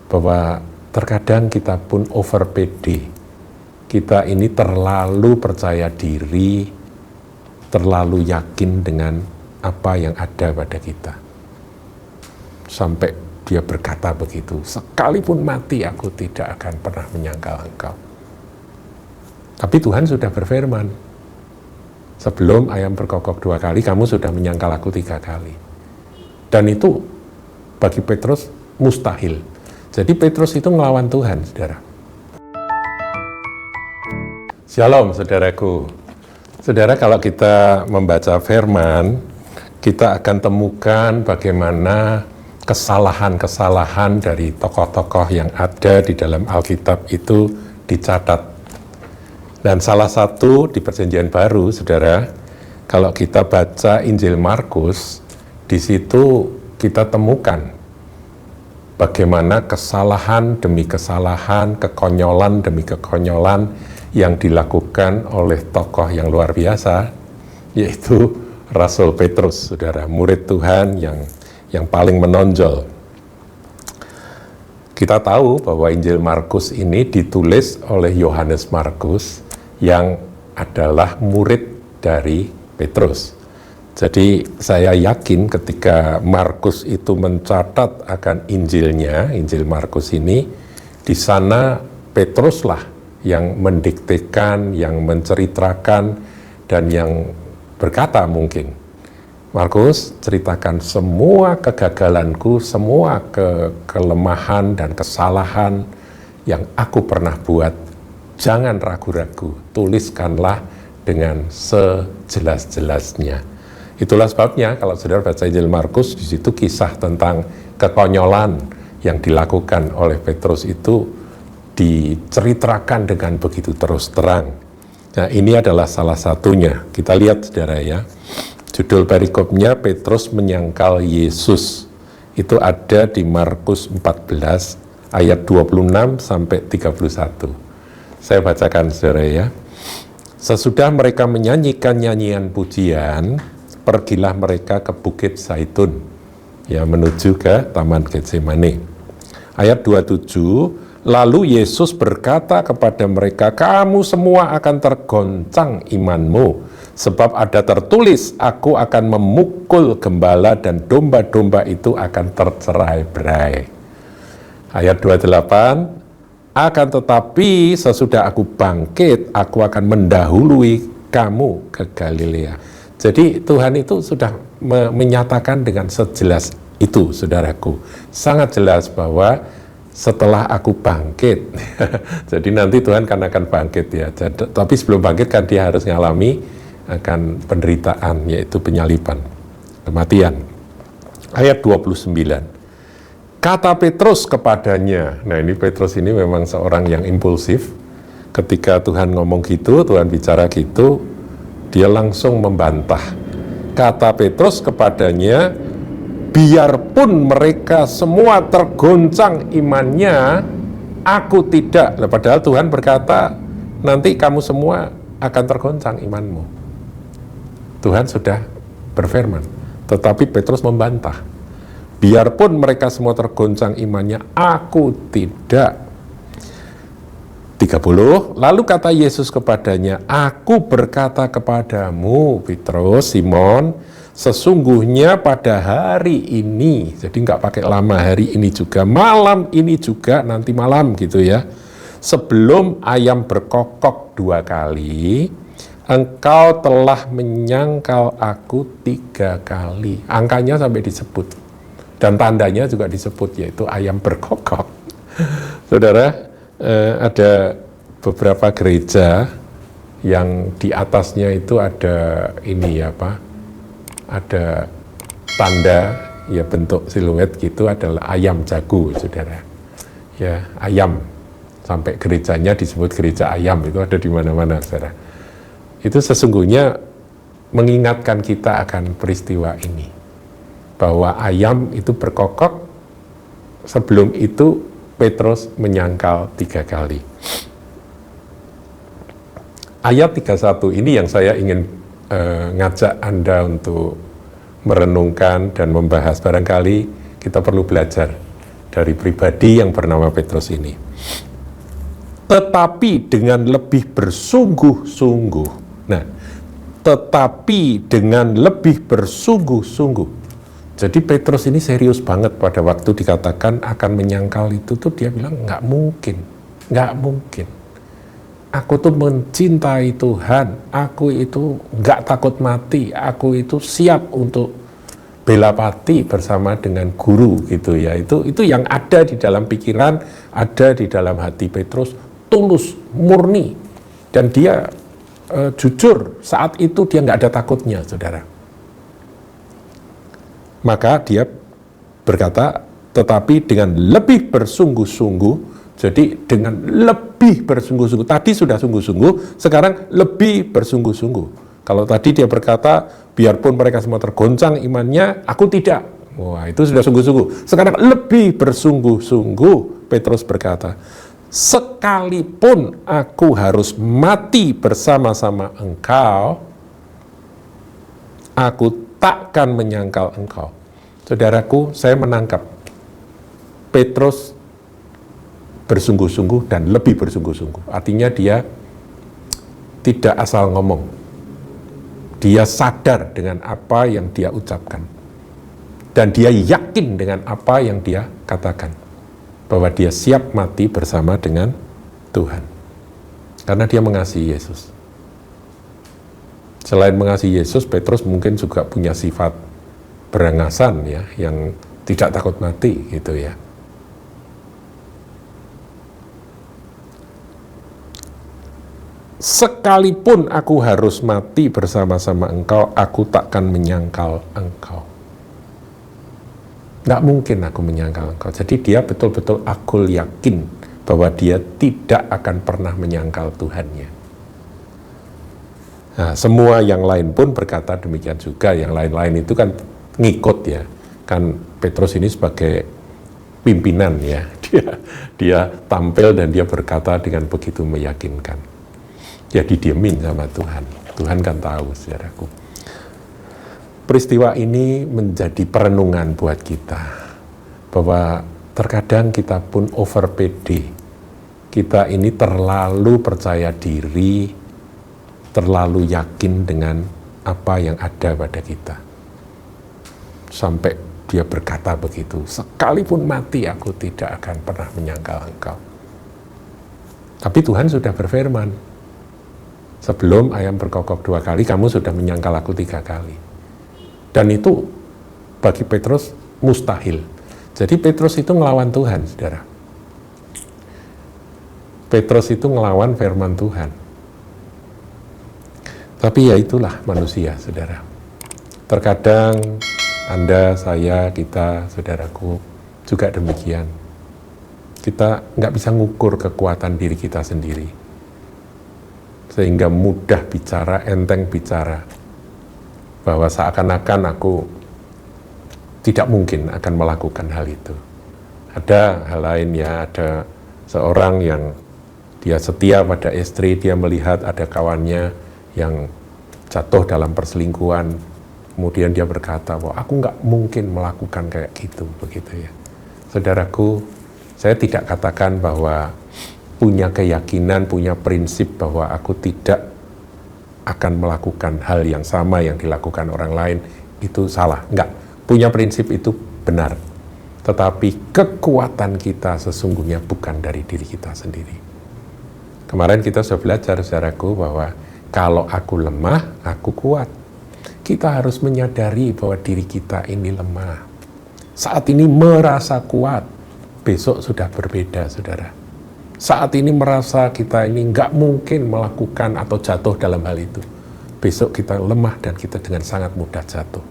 bahwa terkadang kita pun over PD. Kita ini terlalu percaya diri, terlalu yakin dengan apa yang ada pada kita. Sampai dia berkata begitu, sekalipun mati aku tidak akan pernah menyangkal engkau. Tapi Tuhan sudah berfirman, sebelum ayam berkokok 2 kali, kamu sudah menyangkal aku 3 kali. Dan itu bagi Petrus mustahil. Jadi Petrus itu ngelawan Tuhan, saudara. Shalom, saudaraku. Saudara, kalau kita membaca firman, kita akan temukan bagaimana kesalahan-kesalahan dari tokoh-tokoh yang ada di dalam Alkitab itu dicatat. Dan salah satu di Perjanjian Baru, saudara, kalau kita baca Injil Markus, di situ kita temukan bagaimana kesalahan demi kesalahan, kekonyolan demi kekonyolan yang dilakukan oleh tokoh yang luar biasa, yaitu Rasul Petrus, saudara, murid Tuhan yang paling menonjol. Kita tahu bahwa Injil Markus ini ditulis oleh Yohanes Markus yang adalah murid dari Petrus. Jadi saya yakin ketika Markus itu mencatat akan Injilnya, Injil Markus ini, di sana Petruslah yang mendiktekan, yang menceritakan, dan yang berkata mungkin, Markus, ceritakan semua kegagalanku, semua kelemahan dan kesalahan yang aku pernah buat. Jangan ragu-ragu, tuliskanlah dengan sejelas-jelasnya. Itulah sebabnya kalau saudara baca Injil Markus, di situ kisah tentang kekonyolan yang dilakukan oleh Petrus itu diceritakan dengan begitu terus terang. Nah, ini adalah salah satunya. Kita lihat, saudara, ya. Judul perikopnya Petrus menyangkal Yesus. Itu ada di Markus 14 ayat 26 sampai 31. Saya bacakan, saudara, ya. Sesudah mereka menyanyikan nyanyian pujian, pergilah mereka ke Bukit Zaitun, ya, menuju ke Taman Getsemane. Ayat 27, lalu Yesus berkata kepada mereka, kamu semua akan tergoncang imanmu, sebab ada tertulis, aku akan memukul gembala dan domba-domba itu akan tercerai-berai. Ayat 28, akan tetapi sesudah aku bangkit, aku akan mendahului kamu ke Galilea. Jadi Tuhan itu sudah menyatakan dengan sejelas itu, saudaraku. Sangat jelas bahwa setelah aku bangkit, jadi nanti Tuhan akan bangkit, ya. Tapi sebelum bangkit kan dia harus mengalami akan penderitaan, yaitu penyaliban, kematian. Ayat 29. Kata Petrus kepadanya, nah ini Petrus ini memang seorang yang impulsif. Ketika Tuhan ngomong gitu, Tuhan bicara gitu, dia langsung membantah. Kata Petrus kepadanya, biarpun mereka semua tergoncang imannya, aku tidak. Padahal Tuhan berkata, nanti kamu semua akan tergoncang imanmu. Tuhan sudah berfirman, tetapi Petrus membantah. Biarpun mereka semua tergoncang imannya, aku tidak. 30, lalu kata Yesus kepadanya, aku berkata kepadamu, Petrus, Simon, sesungguhnya pada hari ini, jadi nggak pakai lama, hari ini juga, malam ini juga, nanti malam gitu ya, sebelum ayam berkokok 2 kali, engkau telah menyangkal aku 3 kali. Angkanya sampai disebut. Dan tandanya juga disebut, yaitu ayam berkokok. Saudara, ada beberapa gereja yang di atasnya itu ada ini ya Pak, ada tanda ya bentuk siluet gitu, adalah ayam jago, saudara. Ya, ayam. Sampai gerejanya disebut gereja ayam, itu ada di mana-mana, saudara. Itu sesungguhnya mengingatkan kita akan peristiwa ini. Bahwa ayam itu berkokok, sebelum itu Petrus menyangkal 3 kali. Ayat 31 ini yang saya ingin ngajak Anda untuk merenungkan dan membahas. Barangkali kita perlu belajar dari pribadi yang bernama Petrus ini. Tetapi dengan lebih bersungguh-sungguh. Nah, tetapi dengan lebih bersungguh-sungguh. Jadi Petrus ini serius banget pada waktu dikatakan akan menyangkal itu tuh dia bilang nggak mungkin. Aku tuh mencintai Tuhan, aku itu nggak takut mati, aku itu siap untuk bela pati bersama dengan guru gitu ya. Itu yang ada di dalam pikiran, ada di dalam hati Petrus, tulus, murni, dan dia jujur saat itu dia nggak ada takutnya, saudara. Maka dia berkata, tetapi dengan lebih bersungguh-sungguh. Jadi dengan lebih bersungguh-sungguh, tadi sudah sungguh-sungguh, sekarang lebih bersungguh-sungguh. Kalau tadi dia berkata, biarpun mereka semua tergoncang imannya, aku tidak. Wah, itu sudah sungguh-sungguh. Sekarang lebih bersungguh-sungguh, Petrus berkata, sekalipun aku harus mati bersama-sama engkau, aku takkan menyangkal engkau. Saudaraku, saya menangkap Petrus bersungguh-sungguh dan lebih bersungguh-sungguh. Artinya dia tidak asal ngomong. Dia sadar dengan apa yang dia ucapkan. Dan dia yakin dengan apa yang dia katakan. Bahwa dia siap mati bersama dengan Tuhan. Karena dia mengasihi Yesus. Selain mengasihi Yesus, Petrus mungkin juga punya sifat berangasan ya, yang tidak takut mati gitu ya. Sekalipun aku harus mati bersama-sama engkau, aku takkan menyangkal engkau. Nggak mungkin aku menyangkal engkau. Jadi dia betul-betul aku yakin bahwa dia tidak akan pernah menyangkal Tuhannya. Nah, semua yang lain pun berkata demikian juga. Yang lain-lain itu kan ngikut ya. Kan Petrus ini sebagai pimpinan ya. Dia tampil dan dia berkata dengan begitu meyakinkan. Ya didiemin sama Tuhan. Tuhan kan tahu, saudaraku. Peristiwa ini menjadi perenungan buat kita. Bahwa terkadang kita pun over pede. Kita ini terlalu percaya diri, terlalu yakin dengan apa yang ada pada kita. Sampai dia berkata begitu, sekalipun mati aku tidak akan pernah menyangkal engkau. Tapi Tuhan sudah berfirman, sebelum ayam berkokok 2 kali, kamu sudah menyangkal aku 3 kali. Dan itu bagi Petrus mustahil. Jadi Petrus itu ngelawan Tuhan, saudara. Petrus itu ngelawan firman Tuhan. Tapi ya itulah manusia, saudara. Terkadang Anda, saya, kita, saudaraku, juga demikian. Kita nggak bisa ngukur kekuatan diri kita sendiri. Sehingga mudah bicara, enteng bicara, bahwa seakan-akan aku tidak mungkin akan melakukan hal itu. Ada hal lain ya, ada seorang yang dia setia pada istri, dia melihat ada kawannya yang jatuh dalam perselingkuhan, kemudian dia berkata, bahwa aku nggak mungkin melakukan kayak gitu, begitu ya. Saudaraku, saya tidak katakan bahwa punya keyakinan, punya prinsip bahwa aku tidak akan melakukan hal yang sama yang dilakukan orang lain, itu salah. Enggak, punya prinsip itu benar. Tetapi kekuatan kita sesungguhnya bukan dari diri kita sendiri. Kemarin kita sudah belajar, saudaraku, bahwa kalau aku lemah, aku kuat. Kita harus menyadari bahwa diri kita ini lemah. Saat ini merasa kuat, besok sudah berbeda, saudara. Saat ini merasa kita ini nggak mungkin melakukan atau jatuh dalam hal itu. Besok kita lemah dan kita dengan sangat mudah jatuh.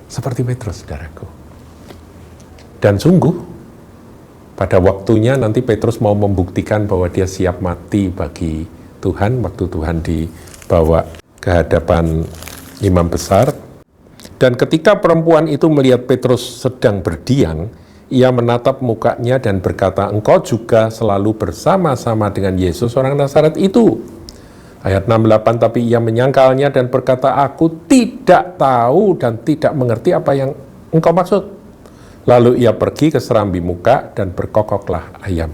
Seperti Petrus, saudaraku. Dan sungguh, pada waktunya nanti Petrus mau membuktikan bahwa dia siap mati bagi Tuhan, waktu Tuhan dibawa ke hadapan imam besar. Dan ketika perempuan itu melihat Petrus sedang berdiam, ia menatap mukanya dan berkata, engkau juga selalu bersama-sama dengan Yesus orang Nazaret itu. Ayat 68, tapi ia menyangkalnya dan berkata, aku tidak tahu dan tidak mengerti apa yang engkau maksud. Lalu ia pergi ke serambi muka dan berkokoklah ayam.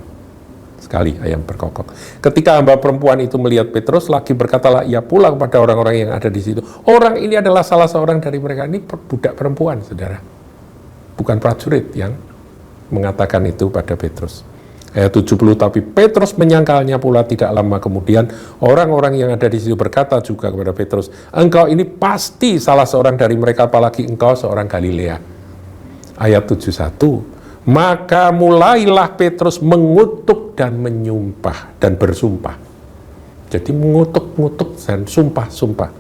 Sekali ayam berkokok. Ketika hamba perempuan itu melihat Petrus lagi, berkatalah ia pula kepada orang-orang yang ada di situ. Orang ini adalah salah seorang dari mereka. Ini budak perempuan, saudara. Bukan prajurit yang mengatakan itu pada Petrus. Ayat 70, tapi Petrus menyangkalnya pula. Tidak lama kemudian orang-orang yang ada di situ berkata juga kepada Petrus, engkau ini pasti salah seorang dari mereka, apalagi engkau seorang Galilea. Ayat 71, maka mulailah Petrus mengutuk dan menyumpah dan bersumpah. Jadi mengutuk-ngutuk dan sumpah-sumpah.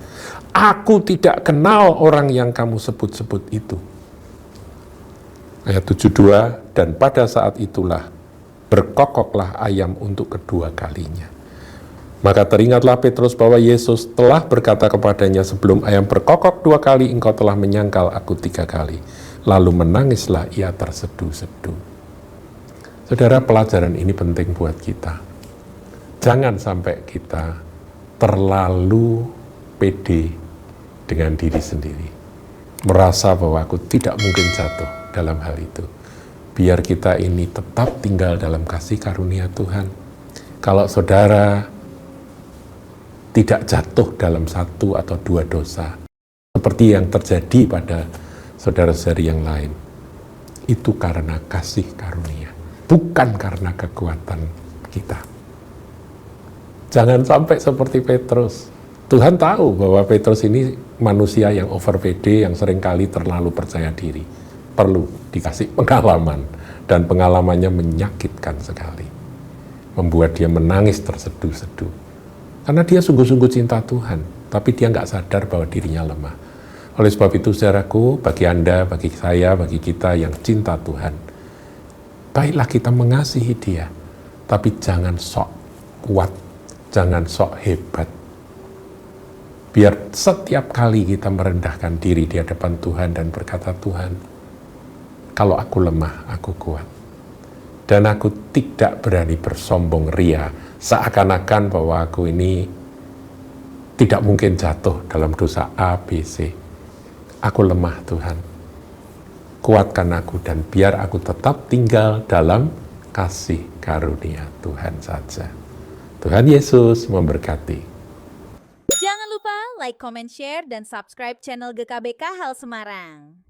Aku tidak kenal orang yang kamu sebut-sebut itu. Ayat 72, dan pada saat itulah berkokoklah ayam untuk kedua kalinya. Maka teringatlah Petrus bahwa Yesus telah berkata kepadanya, sebelum ayam berkokok 2 kali, engkau telah menyangkal aku 3 kali. Lalu menangislah ia terseduh-seduh. Saudara, pelajaran ini penting buat kita. Jangan sampai kita terlalu pede dengan diri sendiri. Merasa bahwa aku tidak mungkin jatuh dalam hal itu. Biar kita ini tetap tinggal dalam kasih karunia Tuhan. Kalau saudara tidak jatuh dalam 1 atau 2 dosa, seperti yang terjadi pada saudara-saudari yang lain, itu karena kasih karunia, bukan karena kekuatan kita. Jangan sampai seperti Petrus. Tuhan tahu bahwa Petrus ini manusia yang over pede, yang seringkali terlalu percaya diri. Perlu dikasih pengalaman, dan pengalamannya menyakitkan sekali. Membuat dia menangis terseduh-seduh. Karena dia sungguh-sungguh cinta Tuhan, tapi dia nggak sadar bahwa dirinya lemah. Oleh sebab itu, saudaraku, bagi Anda, bagi saya, bagi kita yang cinta Tuhan, baiklah kita mengasihi Dia, tapi jangan sok kuat, jangan sok hebat. Biar setiap kali kita merendahkan diri di hadapan Tuhan dan berkata, Tuhan, kalau aku lemah, aku kuat. Dan aku tidak berani bersombong ria, seakan-akan bahwa aku ini tidak mungkin jatuh dalam dosa A, B, C. Aku lemah, Tuhan. Kuatkan aku dan biar aku tetap tinggal dalam kasih karunia Tuhan saja. Tuhan Yesus memberkati. Jangan lupa like, comment, share, dan subscribe channel GKBK Hal Semarang.